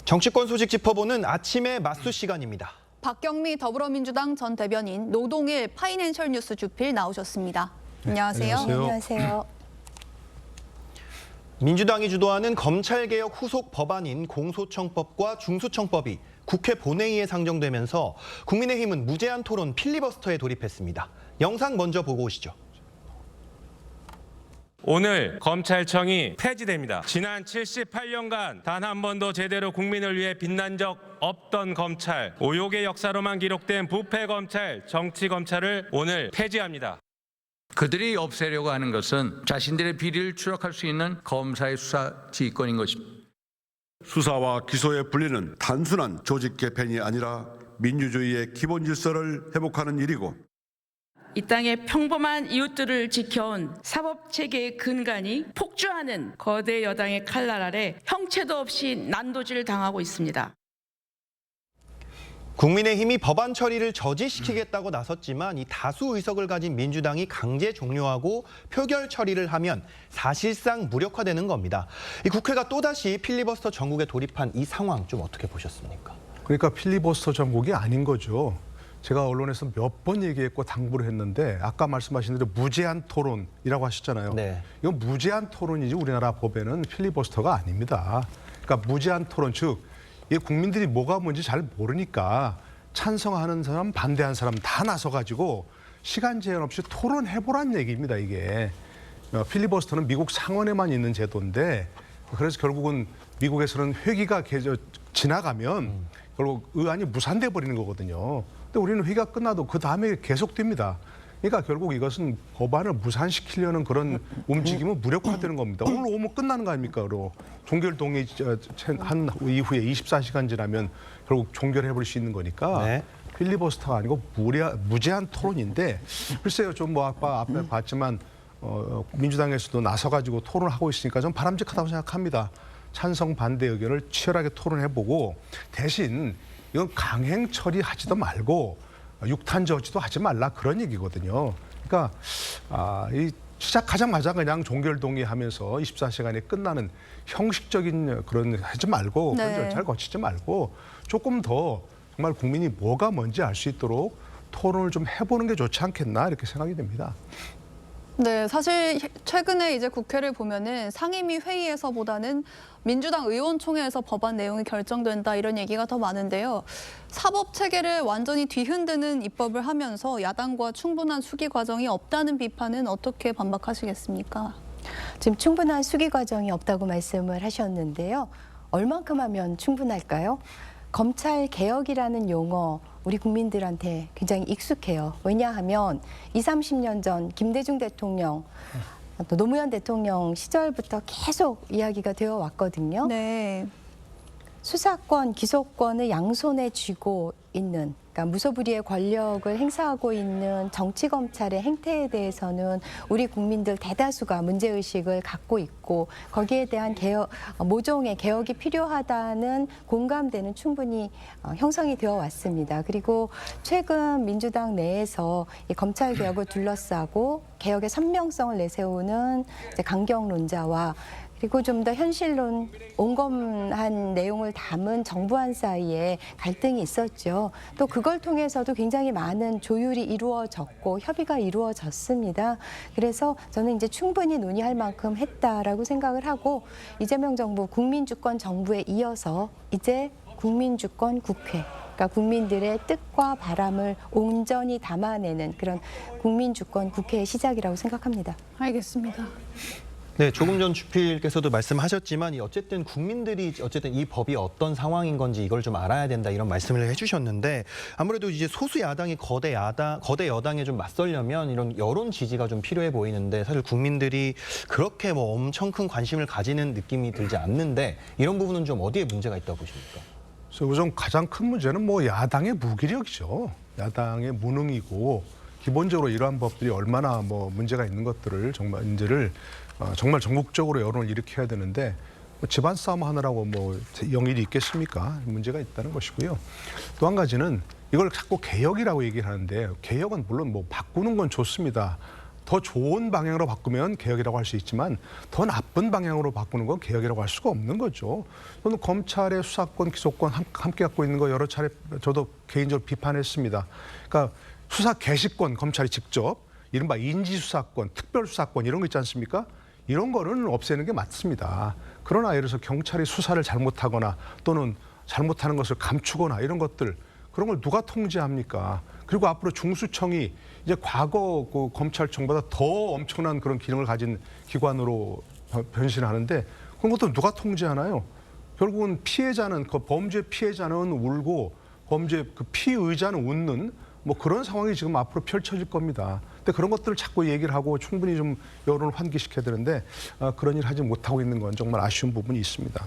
정치권 소식 짚어보는 아침의 맞수 시간입니다. 박경미 더불어민주당 전 대변인 노동일 파이낸셜 뉴스 주필 나오셨습니다. 안녕하세요. 안녕하세요. 민주당이 주도하는 검찰개혁 후속 법안인 공소청법과 중수청법이 국회 본회의에 상정되면서 국민의힘은 무제한 토론 필리버스터에 돌입했습니다. 영상 먼저 보고 오시죠. 오늘 검찰청이 폐지됩니다. 지난 78년간 단 한 번도 제대로 국민을 위해 빛난 적 없던 검찰, 오욕의 역사로만 기록된 부패 검찰, 정치 검찰을 오늘 폐지합니다. 그들이 없애려고 하는 것은 자신들의 비리를 추락할 수 있는 검사의 수사 지휘권인 것입니다. 수사와 기소의 분리는 단순한 조직 개편이 아니라 민주주의의 기본 질서를 회복하는 일이고, 이 땅의 평범한 이웃들을 지켜온 사법체계의 근간이 폭주하는 거대 여당의 칼날 아래 형체도 없이 난도질을 당하고 있습니다. 국민의힘이 법안 처리를 저지시키겠다고 나섰지만 이 다수 의석을 가진 민주당이 강제 종료하고 표결 처리를 하면 사실상 무력화되는 겁니다. 이 국회가 또다시 필리버스터 전국에 돌입한 이 상황 좀 어떻게 보셨습니까? 그러니까 필리버스터 전국이 아닌 거죠. 제가 언론에서 몇 번 얘기했고 당부를 했는데 아까 말씀하신 대로 무제한 토론이라고 하셨잖아요. 네. 이건 무제한 토론이지 우리나라 법에는 필리버스터가 아닙니다. 그러니까 무제한 토론, 즉 이게 국민들이 뭐가 뭔지 잘 모르니까 찬성하는 사람, 반대하는 사람 다 나서가지고 시간 제한 없이 토론해보란 얘기입니다, 이게. 필리버스터는 미국 상원에만 있는 제도인데 그래서 결국은 미국에서는 회기가 지나가면 결국 의안이 무산돼 버리는 거거든요. 근데 우리는 회기가 끝나도 그 다음에 계속됩니다. 그러니까 결국 이것은 법안을 무산시키려는 그런 움직임은 무력화되는 겁니다. 오늘 오면 끝나는 거 아닙니까? 그리고 종결 동의 한 이후에 24시간 지나면 결국 종결해버릴 수 있는 거니까 네. 필리버스터가 아니고 무제한 토론인데 글쎄요, 좀 뭐 아까 앞에 봤지만 민주당에서도 나서가지고 토론하고 있으니까 좀 바람직하다고 생각합니다. 찬성 반대 의견을 치열하게 토론해보고 대신 이건 강행 처리하지도 말고 육탄 저지도 하지 말라 그런 얘기거든요. 그러니까 이 시작하자마자 그냥 종결 동의하면서 24시간에 끝나는 형식적인 그런 하지 말고 그런 절차를 거치지 말고 조금 더 정말 국민이 뭐가 뭔지 알 수 있도록 토론을 좀 해보는 게 좋지 않겠나 이렇게 생각이 됩니다. 네, 사실 최근에 이제 국회를 보면은 상임위 회의에서보다는 민주당 의원총회에서 법안 내용이 결정된다 이런 얘기가 더 많은데요. 사법 체계를 완전히 뒤흔드는 입법을 하면서 야당과 충분한 수기 과정이 없다는 비판은 어떻게 반박하시겠습니까? 지금 충분한 수기 과정이 없다고 말씀을 하셨는데요. 얼만큼 하면 충분할까요? 검찰 개혁이라는 용어 우리 국민들한테 굉장히 익숙해요. 왜냐하면 20, 30년 전 김대중 대통령, 또 노무현 대통령 시절부터 계속 이야기가 되어 왔거든요. 네. 수사권, 기소권을 양손에 쥐고 있는, 그러니까 무소불위의 권력을 행사하고 있는 정치검찰의 행태에 대해서는 우리 국민들 대다수가 문제의식을 갖고 있고 거기에 대한 모종의 개혁이 필요하다는 공감대는 충분히 형성이 되어 왔습니다. 그리고 최근 민주당 내에서 이 검찰개혁을 둘러싸고 개혁의 선명성을 내세우는 이제 강경론자와 그리고 좀 더 현실론, 온검한 내용을 담은 정부안 사이에 갈등이 있었죠. 또 그걸 통해서도 굉장히 많은 조율이 이루어졌고 협의가 이루어졌습니다. 그래서 저는 이제 충분히 논의할 만큼 했다라고 생각을 하고 이재명 정부 국민주권 정부에 이어서 이제 국민주권 국회, 그러니까 국민들의 뜻과 바람을 온전히 담아내는 그런 국민주권 국회의 시작이라고 생각합니다. 알겠습니다. 네, 조금 전 주필께서도 말씀하셨지만 어쨌든 국민들이 이 법이 어떤 상황인 건지 이걸 좀 알아야 된다 이런 말씀을 해주셨는데 아무래도 이제 소수 야당이 거대 여당에 좀 맞서려면 이런 여론 지지가 좀 필요해 보이는데 사실 국민들이 그렇게 뭐 엄청 큰 관심을 가지는 느낌이 들지 않는데 이런 부분은 좀 어디에 문제가 있다고 보십니까? 우선 가장 큰 문제는 뭐 야당의 무기력이죠. 야당의 무능이고 기본적으로 이러한 법들이 얼마나 뭐 문제가 있는 것들을 정말 전국적으로 여론을 일으켜야 되는데 뭐 집안 싸움 하느라고 뭐 영일이 있겠습니까? 문제가 있다는 것이고요. 또 한 가지는 이걸 자꾸 개혁이라고 얘기를 하는데 개혁은 물론 뭐 바꾸는 건 좋습니다. 더 좋은 방향으로 바꾸면 개혁이라고 할 수 있지만 더 나쁜 방향으로 바꾸는 건 개혁이라고 할 수가 없는 거죠. 저는 검찰의 수사권, 기소권 함께 갖고 있는 거 여러 차례 저도 개인적으로 비판했습니다. 그러니까 수사 개시권 검찰이 직접 이른바 인지수사권, 특별수사권 이런 거 있지 않습니까? 이런 거는 없애는 게 맞습니다. 그러나 예를 들어서 경찰이 수사를 잘못하거나 또는 잘못하는 것을 감추거나 이런 것들 그런 걸 누가 통제합니까? 그리고 앞으로 중수청이 이제 과거 그 검찰청보다 더 엄청난 그런 기능을 가진 기관으로 변신하는데 그런 것도 누가 통제하나요? 결국은 피해자는 그 범죄 피해자는 울고 범죄 그 피의자는 웃는 뭐 그런 상황이 지금 앞으로 펼쳐질 겁니다. 근데 그런 것들을 자꾸 얘기를 하고 충분히 좀 여론을 환기시켜야 되는데 그런 일을 하지 못하고 있는 건 정말 아쉬운 부분이 있습니다.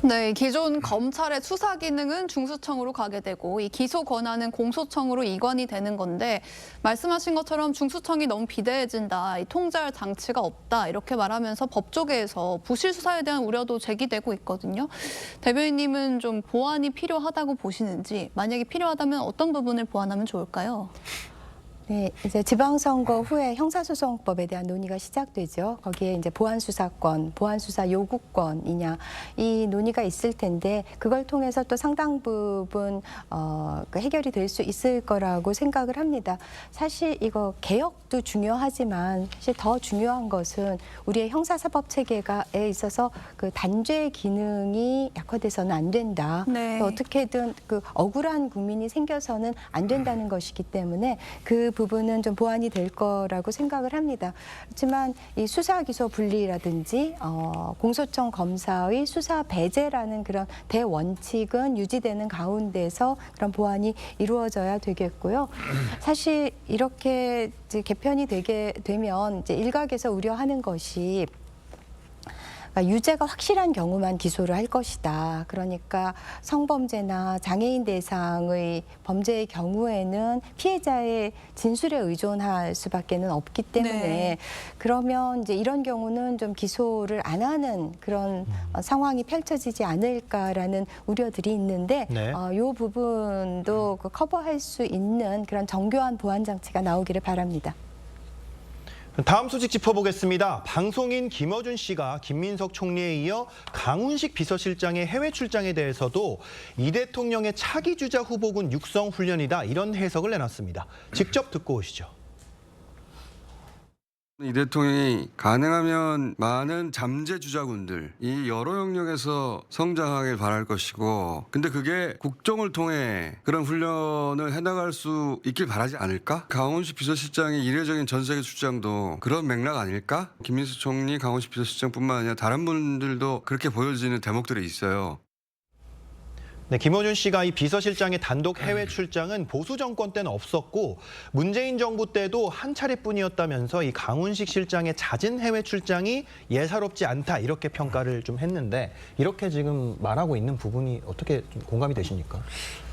네, 기존 검찰의 수사 기능은 중수청으로 가게 되고 이 기소 권한은 공소청으로 이관이 되는 건데 말씀하신 것처럼 중수청이 너무 비대해진다, 이 통제할 장치가 없다 이렇게 말하면서 법조계에서 부실 수사에 대한 우려도 제기되고 있거든요. 대변인님은 좀 보완이 필요하다고 보시는지 만약에 필요하다면 어떤 부분을 보완하면 좋을까요? 네, 이제 지방선거 후에 형사소송법에 대한 논의가 시작되죠. 거기에 이제 보안수사권, 보안수사 요구권이냐 이 논의가 있을 텐데 그걸 통해서 또 상당 부분 그 해결이 될 수 있을 거라고 생각을 합니다. 사실 이거 개혁도 중요하지만 사실 더 중요한 것은 우리의 형사사법 체계에 있어서 그 단죄 기능이 약화돼서는 안 된다. 네. 어떻게든 그 억울한 국민이 생겨서는 안 된다는 것이기 때문에 그 부분은 좀 보완이 될 거라고 생각을 합니다. 그렇지만 이 수사 기소 분리라든지 공소청 검사의 수사 배제라는 그런 대원칙은 유지되는 가운데서 그런 보완이 이루어져야 되겠고요. 사실 이렇게 이제 개편이 되게 되면 이제 일각에서 우려하는 것이 유죄가 확실한 경우만 기소를 할 것이다. 그러니까 성범죄나 장애인 대상의 범죄의 경우에는 피해자의 진술에 의존할 수밖에는 없기 때문에 네. 그러면 이제 이런 경우는 좀 기소를 안 하는 그런 상황이 펼쳐지지 않을까라는 우려들이 있는데 네. 이 부분도 그 커버할 수 있는 그런 정교한 보완 장치가 나오기를 바랍니다. 다음 소식 짚어보겠습니다. 방송인 김어준 씨가 김민석 총리에 이어 강훈식 비서실장의 해외 출장에 대해서도 이 대통령의 차기 주자 후보군 육성 훈련이다 이런 해석을 내놨습니다. 직접 듣고 오시죠. 이 대통령이 가능하면 많은 잠재 주자군들 이 여러 영역에서 성장하길 바랄 것이고 근데 그게 국정을 통해 그런 훈련을 해나갈 수 있길 바라지 않을까? 강훈식 비서실장의 이례적인 전 세계 출장도 그런 맥락 아닐까? 김민수 총리, 강훈식 비서실장뿐만 아니라 다른 분들도 그렇게 보여지는 대목들이 있어요. 네, 김어준 씨가 이 비서실장의 단독 해외 출장은 보수 정권 때는 없었고 문재인 정부 때도 한 차례뿐이었다면서 이 강훈식 실장의 잦은 해외 출장이 예사롭지 않다 이렇게 평가를 좀 했는데 이렇게 지금 말하고 있는 부분이 어떻게 좀 공감이 되십니까?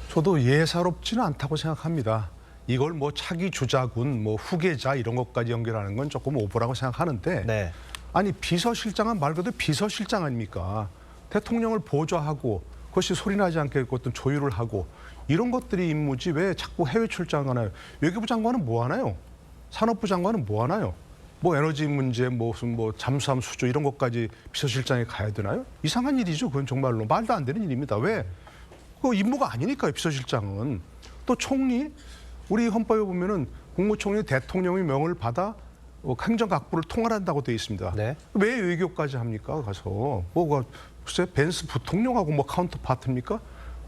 저도 예사롭지는 않다고 생각합니다. 이걸 뭐 차기 주자군, 뭐 후계자 이런 것까지 연결하는 건 조금 오버라고 생각하는데 네. 아니 비서실장은 말 그대로 비서실장 아닙니까? 대통령을 보좌하고 그것이 소리나지 않게 어떤 조율을 하고 이런 것들이 임무지 왜 자꾸 해외 출장을 하나요? 외교부 장관은 뭐 하나요? 산업부 장관은 뭐 하나요? 뭐 에너지 문제, 무슨 뭐 잠수함 수조 이런 것까지 비서실장에 가야 되나요? 이상한 일이죠. 그건 정말로 말도 안 되는 일입니다. 왜? 그 임무가 아니니까요. 비서실장은. 또 총리, 우리 헌법에 보면은 국무총리 대통령의 명을 받아 행정각부를 통할한다고 되어 있습니다. 네. 왜 외교까지 합니까? 가서 뭐가 글쎄 벤스 부통령하고 뭐 카운터 파트입니까?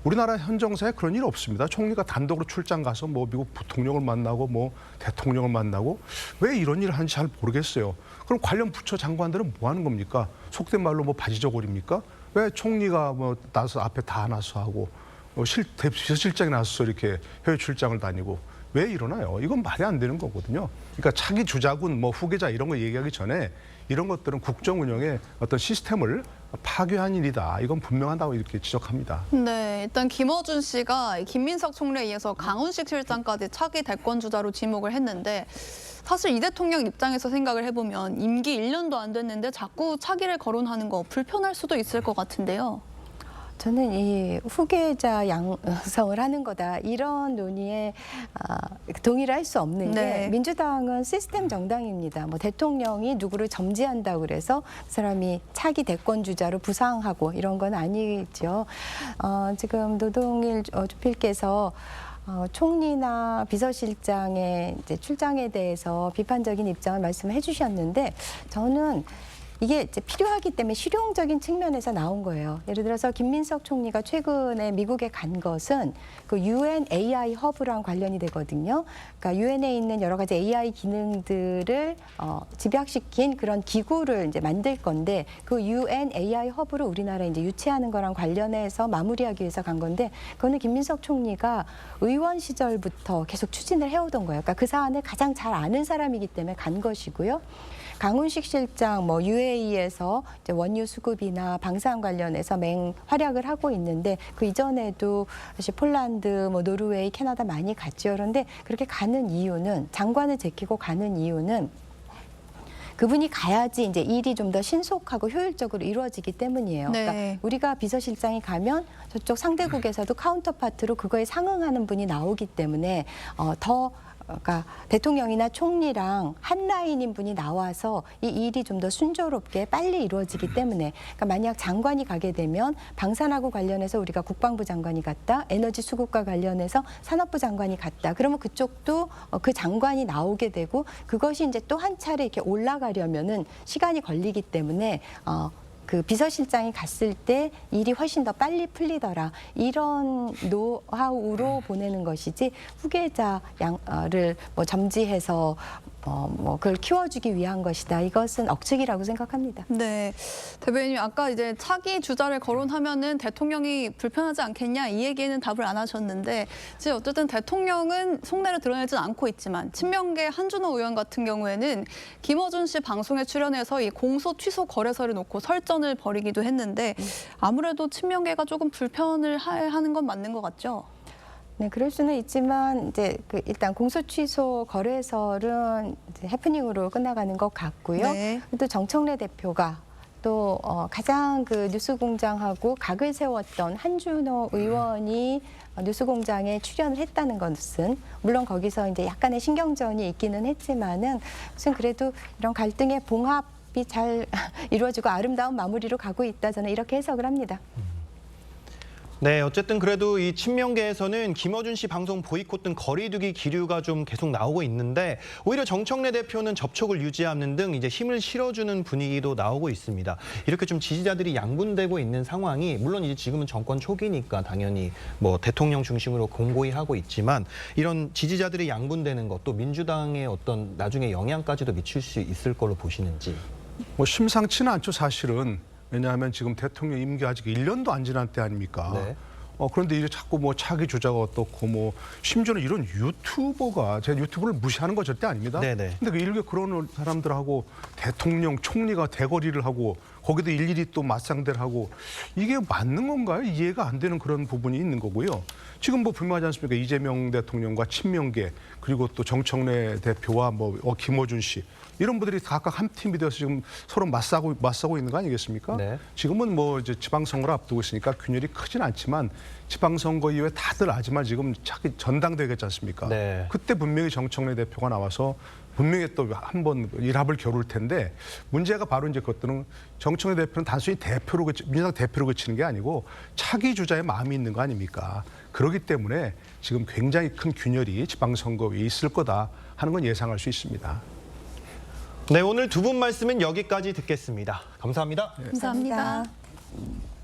우리나라 현 정사에 그런 일 없습니다. 총리가 단독으로 출장 가서 뭐 미국 부통령을 만나고 뭐 대통령을 만나고 왜 이런 일을 하는지 잘 모르겠어요. 그럼 관련 부처 장관들은 뭐 하는 겁니까? 속된 말로 뭐 바지저고리입니까? 왜 총리가 뭐 나서 앞에 다 나서 하고 비서실장이 나서서 이렇게 해외 출장을 다니고 왜 이러나요? 이건 말이 안 되는 거거든요. 그러니까 차기 주자군, 뭐 후계자 이런 거 얘기하기 전에 이런 것들은 국정 운영의 어떤 시스템을 파괴한 일이다. 이건 분명하다고 이렇게 지적합니다. 네, 일단 김어준 씨가 김민석 총리에 이어서 강훈식 실장까지 차기 대권 주자로 지목을 했는데 사실 이 대통령 입장에서 생각을 해보면 임기 1년도 안 됐는데 자꾸 차기를 거론하는 거 불편할 수도 있을 것 같은데요. 저는 이 후계자 양성을 하는 거다 이런 논의에 동의를 할 수 없는 게 네. 민주당은 시스템 정당입니다. 뭐 대통령이 누구를 점지한다고 그래서 그 사람이 차기 대권 주자로 부상하고 이런 건 아니죠. 지금 노동일 주필께서 총리나 비서실장의 이제 출장에 대해서 비판적인 입장을 말씀해 주셨는데 저는 이게 이제 필요하기 때문에 실용적인 측면에서 나온 거예요. 예를 들어서 김민석 총리가 최근에 미국에 간 것은 그 UN AI 허브랑 관련이 되거든요. 그러니까 UN에 있는 여러 가지 AI 기능들을 집약시킨 그런 기구를 이제 만들 건데 그 UN AI 허브를 우리나라에 이제 유치하는 거랑 관련해서 마무리하기 위해서 간 건데 그거는 김민석 총리가 의원 시절부터 계속 추진을 해오던 거예요. 그러니까 그 사안을 가장 잘 아는 사람이기 때문에 간 것이고요. 강훈식 실장 뭐 UAE에서 이제 원유 수급이나 방산 관련해서 맹활약을 하고 있는데 그 이전에도 사실 폴란드, 뭐 노르웨이, 캐나다 많이 갔죠. 그런데 그렇게 가는 이유는 장관을 제끼고 가는 이유는 그분이 가야지 이제 일이 좀 더 신속하고 효율적으로 이루어지기 때문이에요. 네. 그러니까 우리가 비서실장이 가면 저쪽 상대국에서도 카운터파트로 그거에 상응하는 분이 나오기 때문에 그러니까 대통령이나 총리랑 한 라인인 분이 나와서 이 일이 좀 더 순조롭게 빨리 이루어지기 때문에 그러니까 만약 장관이 가게 되면 방산하고 관련해서 우리가 국방부 장관이 갔다 에너지 수급과 관련해서 산업부 장관이 갔다 그러면 그쪽도 그 장관이 나오게 되고 그것이 이제 또 한 차례 이렇게 올라가려면은 시간이 걸리기 때문에 그 비서실장이 갔을 때 일이 훨씬 더 빨리 풀리더라. 이런 노하우로 보내는 것이지 후계자를 뭐 점지해서 뭐 그걸 키워주기 위한 것이다. 이것은 억측이라고 생각합니다. 네, 대변인님 아까 이제 차기 주자를 거론하면은 대통령이 불편하지 않겠냐 이 얘기에는 답을 안 하셨는데 이제 어쨌든 대통령은 속내를 드러내진 않고 있지만 친명계 한준호 의원 같은 경우에는 김어준 씨 방송에 출연해서 이 공소 취소 거래서를 놓고 설전을 벌이기도 했는데 아무래도 친명계가 조금 불편을 하는 건 맞는 것 같죠? 네, 그럴 수는 있지만 이제 일단 공소 취소 거래설은 이제 해프닝으로 끝나가는 것 같고요. 네. 또 정청래 대표가 또 가장 그 뉴스공장하고 각을 세웠던 한준호 의원이 뉴스공장에 출연을 했다는 것은 물론 거기서 이제 약간의 신경전이 있기는 했지만은 무슨 그래도 이런 갈등의 봉합이 잘 이루어지고 아름다운 마무리로 가고 있다 저는 이렇게 해석을 합니다. 네, 어쨌든 그래도 이 친명계에서는 김어준 씨 방송 보이콧 등 거리두기 기류가 좀 계속 나오고 있는데 오히려 정청래 대표는 접촉을 유지하는 등 이제 힘을 실어주는 분위기도 나오고 있습니다. 이렇게 좀 지지자들이 양분되고 있는 상황이 물론 이제 지금은 정권 초기니까 당연히 뭐 대통령 중심으로 공고히 하고 있지만 이런 지지자들이 양분되는 것 또 민주당의 어떤 나중에 영향까지도 미칠 수 있을 걸로 보시는지. 뭐 심상치는 않죠, 사실은. 왜냐하면 지금 대통령 임기 아직 1년도 안 지난 때 아닙니까? 네. 그런데 이제 자꾸 뭐 차기 주자가 어떻고 뭐 심지어는 이런 유튜버가 제가 유튜브를 무시하는 거 절대 아닙니다. 네네. 근데 그 일개 그런 사람들하고 대통령, 총리가 대거리를 하고 거기도 일일이 또 맞상대를 하고 이게 맞는 건가요? 이해가 안 되는 그런 부분이 있는 거고요. 지금 뭐 분명하지 않습니까? 이재명 대통령과 친명계 그리고 또 정청래 대표와 뭐 김어준 씨 이런 분들이 각각 한 팀이 되어서 지금 서로 맞서고 있는 거 아니겠습니까? 네. 지금은 뭐 이제 지방선거를 앞두고 있으니까 균열이 크진 않지만 지방선거 이후에 다들 알지만 지금 차기 전당대회겠지 않습니까? 네. 그때 분명히 정청래 대표가 나와서 분명히 또 한번 일합을 겨룰 텐데 문제가 바로 이제 그것들은 정청래 대표는 단순히 민주당 대표로 그치는 게 아니고 차기 주자의 마음이 있는 거 아닙니까? 그렇기 때문에 지금 굉장히 큰 균열이 지방선거에 있을 거다 하는 건 예상할 수 있습니다. 네, 오늘 두 분 말씀은 여기까지 듣겠습니다. 감사합니다. 감사합니다. 감사합니다.